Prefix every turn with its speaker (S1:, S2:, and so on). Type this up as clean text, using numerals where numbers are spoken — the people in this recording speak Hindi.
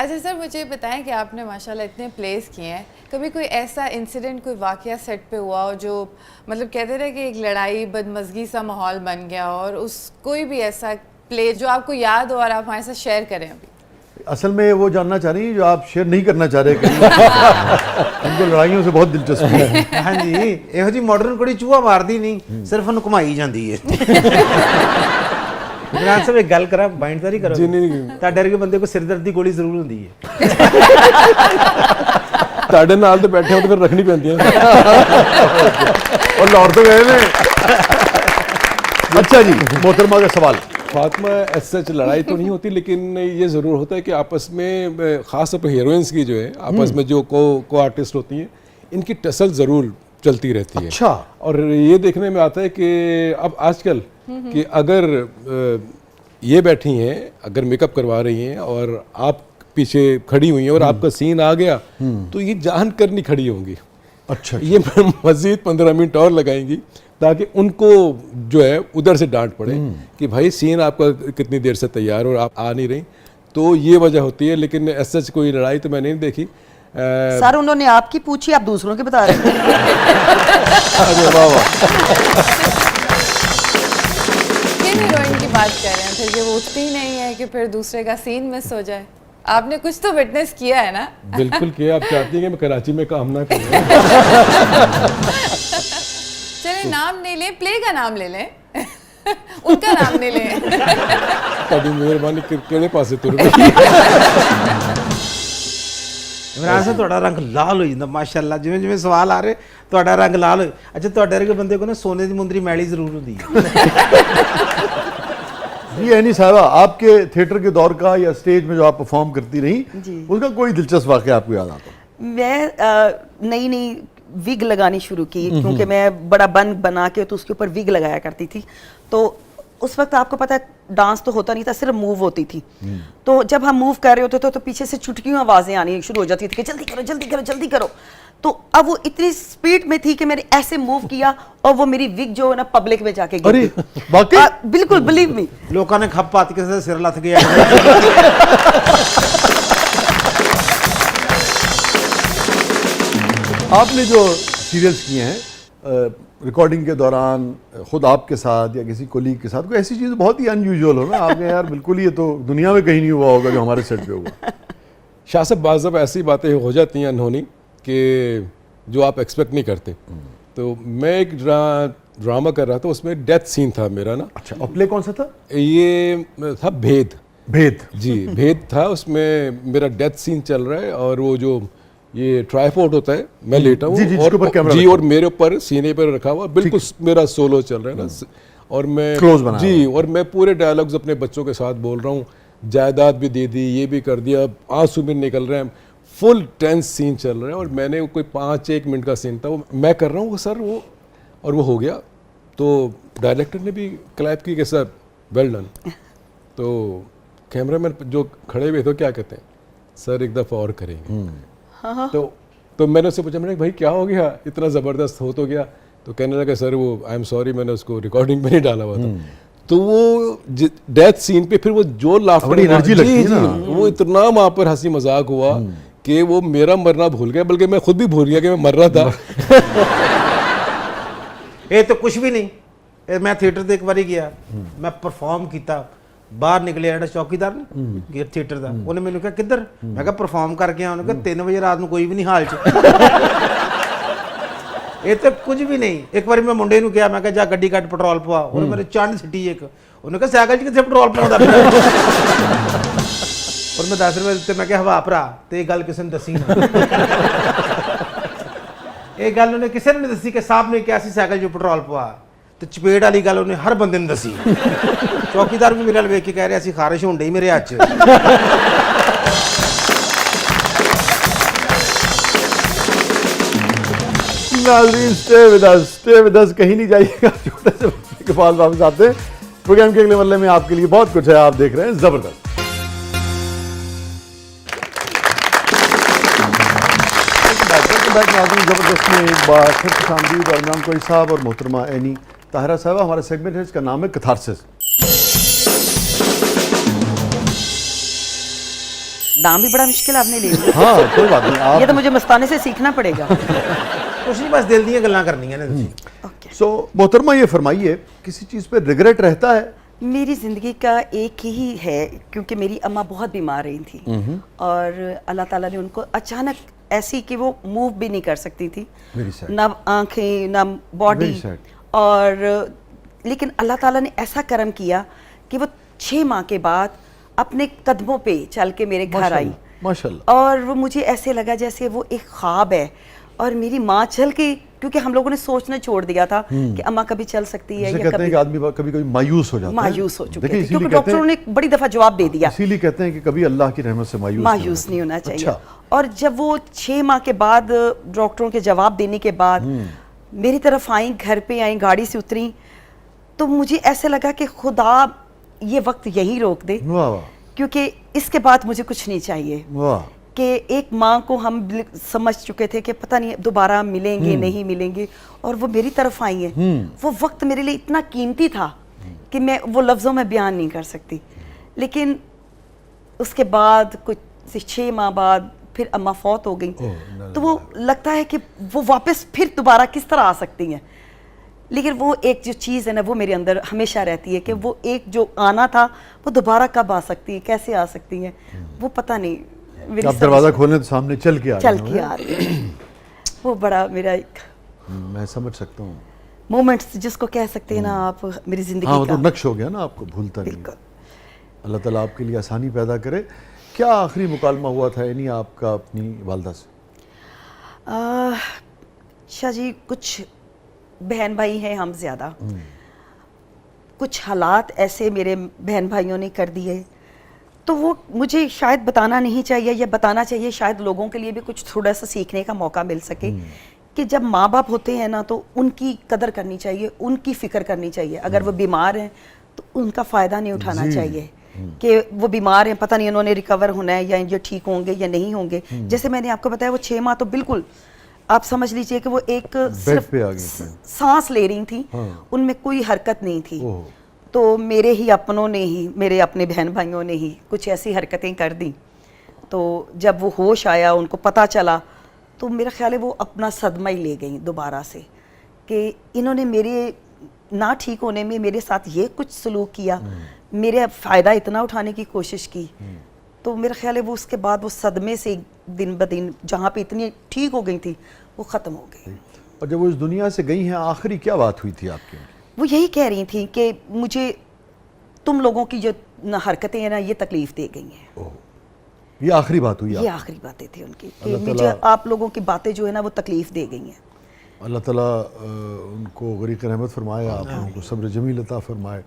S1: अच्छा सर, मुझे बताएं कि आपने माशाल्लाह इतने प्लेस किए हैं, कभी कोई ऐसा इंसिडेंट, कोई वाकया सेट पे हुआ हो जो मतलब कहते रहे कि एक लड़ाई बदमज़गी सा माहौल बन गया हो, और उस कोई भी ऐसा प्ले जो आपको याद हो और आप हमारे साथ शेयर करें अभी?
S2: असल में वो जानना चाह रही है जो आप शेयर नहीं करना चाह रहे कहीं। उनको लड़ाइयों से बहुत दिलचस्पी है।
S3: हाँ जी, ਇਹੋ ਜੀ ਮਾਡਰਨ ਕੁੜੀ ਚੂਹਾ ਮਾਰਦੀ ਨਹੀਂ, ਸਿਰਫ ਉਹਨੂੰ ਘੁਮਾਈ ਜਾਂਦੀ ਹੈ। ਇਮਰਾਨ ਸਾਹਿਬ ਇੱਕ ਗੱਲ ਕਰਾਂ, ਬਾਈਂਡ ਤਾਂ ਨਹੀਂ ਕਰੋ?
S4: ਜੀ ਨਹੀਂ।
S3: ਤਾਂ ਡਰ ਕੇ ਬੰਦੇ ਕੋ ਸਿਰਦਰਦ ਦੀ ਗੋਲੀ ਜ਼ਰੂਰ ਹੁੰਦੀ ਹੈ।
S4: ਤੁਹਾਡੇ ਨਾਲ ਤੇ ਬੈਠੇ ਹੋ ਤਾਂ ਫਿਰ ਰੱਖਣੀ ਪੈਂਦੀ ਹੈ।
S2: और लाहौर तो गए ने। अच्छा जी, मोहतरमा का सवाल।
S4: फातिमा एज सच लड़ाई तो नहीं होती, लेकिन ये ज़रूर होता है कि आपस में ख़ास तौर पर हीरोइंस की जो है आपस में जो को आर्टिस्ट होती हैं, इनकी टसल ज़रूर चलती रहती है।
S2: अच्छा।
S4: और ये देखने में आता है कि अब आजकल कि अगर ये बैठी हैं, अगर मेकअप करवा रही हैं और आप पीछे खड़ी हुई हैं और आपका सीन आ गया, तो ये जान कर नहीं खड़ी होंगी।
S2: अच्छा।
S4: ये मज़ीद 15 मिनट और लगाएंगी ताकि उनको जो है उधर से डांट पड़े कि भाई सीन आपका कितनी देर से तैयार और आप आ नहीं रही। तो ये वजह होती है, लेकिन ऐसा कोई लड़ाई तो मैंने नहीं देखी।
S5: सर उन्होंने आपकी पूछी, आप दूसरों की बता रहे हैं।
S4: अरे वाह वाह।
S1: किन हीरोइन की बात कर रहे हैं फिर, कि वो उठती ही नहीं है कि फिर दूसरे का सीन मिस हो जाए? आपने कुछ तो विटनेस किया है ना?
S4: बिल्कुल किया। आप चाहती हैं कि मैं कराची में काम ना करूं?
S1: चलिए नाम नहीं ले, प्ले का नाम ले लें। उनका नाम नहीं ले।
S4: कभी मेहरबानी केड़े पासे तुर गई।
S3: ਇਮਰਾਨ ਸਾਹਿਬ ਤੁਹਾਡਾ ਰੰਗ ਲਾਲ ਹੋ ਜਾਂਦਾ ਮਾਸ਼ਾਅੱਲਾ, ਜਿਵੇਂ ਜਿਵੇਂ ਸਵਾਲ ਆ ਰਹੇ ਤੁਹਾਡਾ ਰੰਗ ਲਾਲ ਹੋ। ਅੱਛਾ, ਤੁਹਾਡੇ ਵਰਗੇ ਬੰਦੇ ਕੋ ਨਾ ਸੋਨੇ ਦੀ ਮੁੰਦਰੀ ਮੈਲੀ ਜ਼ਰੂਰ ਹੁੰਦੀ ਹੈ।
S2: जी एनी साहबा, आपके थिएटर के दौर का या स्टेज में जो आप परफॉर्म करती रही, उसका कोई दिलचस्प वाकया आपको याद आता?
S5: मैं नई नई विग लगानी शुरू की, क्योंकि मैं बड़ा बन बना के तो उसके ऊपर विग लगाया करती थी। तो उस वक्त आपको पता है डांस तो होता नहीं था, सिर्फ मूव होती थी। तो जब हम मूव कर रहे होते थे तो पीछे से चुटकियों आवाज़ें आनी शुरू हो जाती थी कि जल्दी करो जल्दी करो जल्दी करो। तो अब वो इतनी स्पीड में थी कि मैंने ऐसे मूव किया और वो मेरी विग जो है ना पब्लिक में जाके गिर गई।
S2: वाकई?
S5: बिल्कुल, बिलीव मी।
S3: ਲੋਕਾਂ ਨੇ ਖੱਪ ਪਾਤ ਕਿਸੇ ਦਾ ਸਿਰ ਲੱਥ ਗਿਆ।
S2: आपने जो सीरियल्स किए हैं रिकॉर्डिंग के दौरान, खुद आपके साथ या किसी कोलीग के साथ, कोई ऐसी चीज़ बहुत ही अनयूजुअल हो ना, आपने यार बिल्कुल ये तो दुनिया में कहीं नहीं हुआ होगा जो हमारे सेट पे हुआ?
S4: शाह साहब, बाज़ दफ़ा ऐसी बातें हो जाती हैं अनहोनी कि जो आप एक्सपेक्ट नहीं करते। तो मैं एक ड्रामा कर रहा था, उसमें डेथ सीन था मेरा ना।
S2: अच्छा, और प्ले कौन सा था?
S4: ये था भेद।
S2: भेद?
S4: जी, भेद था। उसमें मेरा डेथ सीन चल रहा है और वो जो ये ट्राइपॉड होता है, मैं लेटा हूँ और मेरे ऊपर सीने पर रखा हुआ, बिल्कुल मेरा सोलो चल रहा है ना। और मैं
S2: क्लोज बना
S4: जी, और मैं पूरे डायलॉग्स अपने बच्चों के साथ बोल रहा हूँ, जायदाद भी दे दी, ये भी कर दिया, आंसू भी निकल रहे हैं, फुल टेंस सीन चल रहा है। और मैंने कोई 5-1 मिनट का सीन था, वो मैं कर रहा हूँ सर, वो और वो हो गया। तो डायरेक्टर ने भी क्लैप की कि सर वेल डन। तो कैमरामैन जो खड़े हुए थे क्या कहते हैं, सर एक दफ़ा और करेंगे। तो मैंने उससे पूछा, मैंने भाई क्या हो गया, इतना ज़बरदस्त हो तो गया? तो कहने लगा सर वो आई एम सॉरी, मैंने उसको रिकॉर्डिंग में नहीं डाला हुआ था। तो वो डेथ सीन पे फिर वो जो लाफ्टर
S2: एनर्जी लगती है ना,
S4: वो इतना वहाँ पर हंसी मजाक हुआ कि वो मेरा मरना भूल गया, बल्कि मैं खुद भी भूल गया कि मैं मर रहा था।
S3: ਇਹ ਤਾਂ ਕੁਝ ਵੀ ਨਹੀਂ। ਇਹ ਮੈਂ ਥੀਏਟਰ ਤੇ ਇੱਕ ਵਾਰੀ ਗਿਆ, ਮੈਂ ਪਰਫਾਰਮ ਕੀਤਾ, ਬਾਹਰ ਨਿਕਲਿਆ ਜਿਹੜਾ ਚੌਕੀਦਾਰ ਨੇ ਗੇਟ ਥੀਏਟਰ ਦਾ, ਉਹਨੇ ਮੈਨੂੰ ਕਿਹਾ ਕਿੱਧਰ? ਮੈਂ ਕਿਹਾ ਪਰਫਾਰਮ ਕਰਕੇ ਆਇਆ। ਉਹਨੇ ਕਿਹਾ 3 ਵਜੇ ਰਾਤ ਨੂੰ ਕੋਈ ਵੀ ਨਹੀਂ ਹਾਲ 'ਚ। ਇਹ ਤਾਂ ਕੁਝ ਵੀ ਨਹੀਂ। ਇੱਕ ਵਾਰੀ ਮੈਂ ਮੁੰਡੇ ਨੂੰ ਕਿਹਾ, ਮੈਂ ਕਿਹਾ ਜਾ ਗੱਡੀ ਕੱਢ ਪੈਟਰੋਲ ਪਵਾ। ਉਹਨੇ ਮੇਰੇ ਚੰਨ ਸਿੱਟੀ ਇੱਕ। ਉਹਨੇ ਕਿਹਾ ਸਾਈਕਲ 'ਚ ਕਿੱਥੇ ਪੈਟਰੋਲ ਪਾਉਂਦਾ ਪਿਆ? ਔਰ ਮੈਂ 10 ਰੁਪਏ ਦਿੱਤੇ। ਮੈਂ ਕਿਹਾ ਹਵਾ ਭਰਾ, ਤੇ ਇਹ ਗੱਲ ਕਿਸੇ ਨੂੰ ਦੱਸੀ ਨਾ। ਇਹ ਗੱਲ ਉਹਨੇ ਕਿਸੇ ਨੂੰ ਨਹੀਂ ਦੱਸੀ ਕਿ ਸਾਹਿਬ ਨੇ ਕਿਹਾ ਸੀ ਸਾਈਕਲ 'ਚ ਪੈਟਰੋਲ ਪਵਾ। ਤੇ ਚਪੇੜ ਵਾਲੀ ਗੱਲ ਉਹਨੇ ਹਰ ਬੰਦੇ ਨੂੰ ਦੱਸੀ। ਚੌਕੀਦਾਰ ਵੀ ਮੇਰੇ ਨਾਲ ਵੇਖ ਕੇ ਕਹਿ ਰਿਹਾ ਸੀ ਖਾਰਿਸ਼ ਹੋਣ ਡਈ ਮੇਰੇ ਹੱਥ 'ਚ।
S2: नाज़रीन स्टे विद अस, कहीं नहीं जाइएगा। छोटे से बच्चे के पास वापस आते हैं। प्रोग्राम के अगले मरले में आपके लिए बहुत कुछ है, आप देख रहे हैं जबरदस्त। जबरदस्त में एक बार फिर खुशामदीद और इमरान कोई साहब और मोहतरमा एनी ताहिरा साहबा। हमारा सेगमेंट है, इसका नाम है कैथारसिस।
S5: नाम भी बड़ा मुश्किल आपने ले लिया।
S2: हाँ कोई बात नहीं
S5: ये
S2: आप
S5: तो मुझे मस्ताने से सीखना पड़ेगा।
S3: कुछ नहीं, बस दिल ਦੀਆਂ ਗੱਲਾਂ ਕਰਨੀਆਂ ਨੇ ਤੁਸੀਂ।
S5: ओके।
S2: सो मोहतरमा ये फरमाइए किसी चीज़ पे रिग्रेट रहता है?
S5: मेरी ज़िंदगी का एक ही है, क्योंकि मेरी अम्मा बहुत बीमार रही थी और अल्लाह ताला ने उनको अचानक ऐसी कि वो मूव भी नहीं कर सकती थी,
S2: Very sad.
S5: ना आंखें ना बॉडी,
S2: Very sad.
S5: और लेकिन अल्लाह ताला ने ऐसा करम किया कि वो 6 माह के बाद अपने कदमों पे चल के मेरे घर आई,
S2: माशाल्लाह।
S5: और वो मुझे ऐसे लगा जैसे वो एक ख्वाब है, और मेरी माँ चल के, क्योंकि हम लोगों ने सोचना छोड़ दिया था कि अम्मा कभी चल सकती है
S2: जिसे
S5: या
S2: कहते हैं
S5: कभी
S2: कि आदमी कभी कभी मायूस हो जाता है।
S5: मायूस हो चुके
S2: देखिए,
S5: थे,
S2: इसीलिए
S5: क्योंकि
S2: कहते
S5: डॉक्टरों
S2: हैं-
S5: ने बड़ी दफ़ा जवाब दे दिया
S2: इसीलिए कहते हैं कि कभी अल्लाह की रहमत से मायूस
S5: नहीं होना चाहिए।
S2: अच्छा।
S5: और जब वो 6 माह के बाद डॉक्टरों के जवाब देने के बाद मेरी तरफ आई, घर पे आई, गाड़ी से उतरी, तो मुझे ऐसे लगा कि खुदा ये वक्त यहीं रोक दे,
S2: वाह वाह
S5: क्योंकि इसके बाद मुझे कुछ नहीं चाहिए।
S2: वाह।
S5: कि एक माँ को हम समझ चुके थे कि पता नहीं दोबारा मिलेंगे नहीं मिलेंगे, और वो मेरी तरफ आई है। वो वक्त मेरे लिए इतना कीमती था कि मैं वो लफ्ज़ों में बयान नहीं कर सकती। लेकिन उसके बाद कुछ 6 माह बाद फिर अम्मा फौत हो गई, तो वो लगता है कि वो वापस फिर दोबारा किस तरह आ सकती हैं। लेकिन वो एक जो चीज़ है ना, वो मेरे अंदर हमेशा रहती है कि वो एक जो आना था वो दोबारा कब आ सकती है, कैसे आ सकती है, वो पता नहीं। मेरी
S2: आप दरवाज़ा खोलें तो सामने चल के आ
S5: चल
S2: रहे
S5: के
S2: हैं।
S5: आ रही है। वो बड़ा मेरा एक
S2: मैं समझ सकता हूँ।
S5: मोमेंट्स जिसको कह सकते हैं ना आप, मेरी
S2: हाँ
S5: जिंदगी
S2: वो
S5: का।
S2: तो नक्श हो गया ना, आपको भूलता नहीं।
S5: बिल्कुल।
S2: अल्लाह ताला आपके लिए आसानी पैदा करे। क्या आखिरी मुकालमा हुआ था यानी आपका अपनी वालदा से?
S5: शाह जी, कुछ बहन भाई हैं हम ज़्यादा, कुछ हालात ऐसे मेरे बहन भाइयों ने कर दिए, तो वो मुझे शायद बताना नहीं चाहिए, या बताना चाहिए शायद लोगों के लिए भी कुछ थोड़ा सा सीखने का मौका मिल सके कि जब माँ बाप होते हैं ना, तो उनकी कदर करनी चाहिए, उनकी फ़िक्र करनी चाहिए। अगर वो बीमार हैं तो उनका फ़ायदा नहीं उठाना
S2: जी।
S5: चाहिए कि वो बीमार हैं, पता नहीं उन्होंने रिकवर होना है या ये ठीक होंगे या नहीं होंगे। जैसे मैंने आपको बताया, वो 6 माह तो बिल्कुल आप समझ लीजिए कि वो एक सिर्फ
S2: पे आ गई थी।
S5: सांस ले रही थी,
S2: हाँ।
S5: उनमें कोई हरकत नहीं थी।
S2: ओह।
S5: तो मेरे ही अपनों ने ही, मेरे अपने बहन भाइयों ने ही कुछ ऐसी हरकतें कर दी। तो जब वो होश आया, उनको पता चला, तो मेरा ख्याल है वो अपना सदमा ही ले गई दोबारा से कि इन्होंने मेरे ना ठीक होने में मेरे साथ ये कुछ सलूक किया, मेरे फ़ायदा इतना उठाने की कोशिश की। तो मेरा ख्याल है वो उसके बाद वो सदमे से दिन ब दिन जहाँ पे इतनी ठीक हो गई थी, वो ख़त्म हो गई।
S2: और जब वो इस दुनिया से गई हैं, आखिरी क्या बात हुई थी आपकी?
S5: वो यही कह रही थी कि मुझे तुम लोगों की जो हरकतें हैं ना, ये तकलीफ़ दे गई हैं।
S2: ओह, ये आखिरी बात हुई
S5: ये
S2: आप?
S5: आखिरी बातें थी उनकी कि
S2: अल्लाह
S5: मुझे
S2: ताला-
S5: आप लोगों की बातें जो है ना, वो तकलीफ़ दे गई हैं।
S2: अल्लाह ताला उनको गरीक रहमत फरमाए, आप लोगों को सब्र जमील अता फरमाए।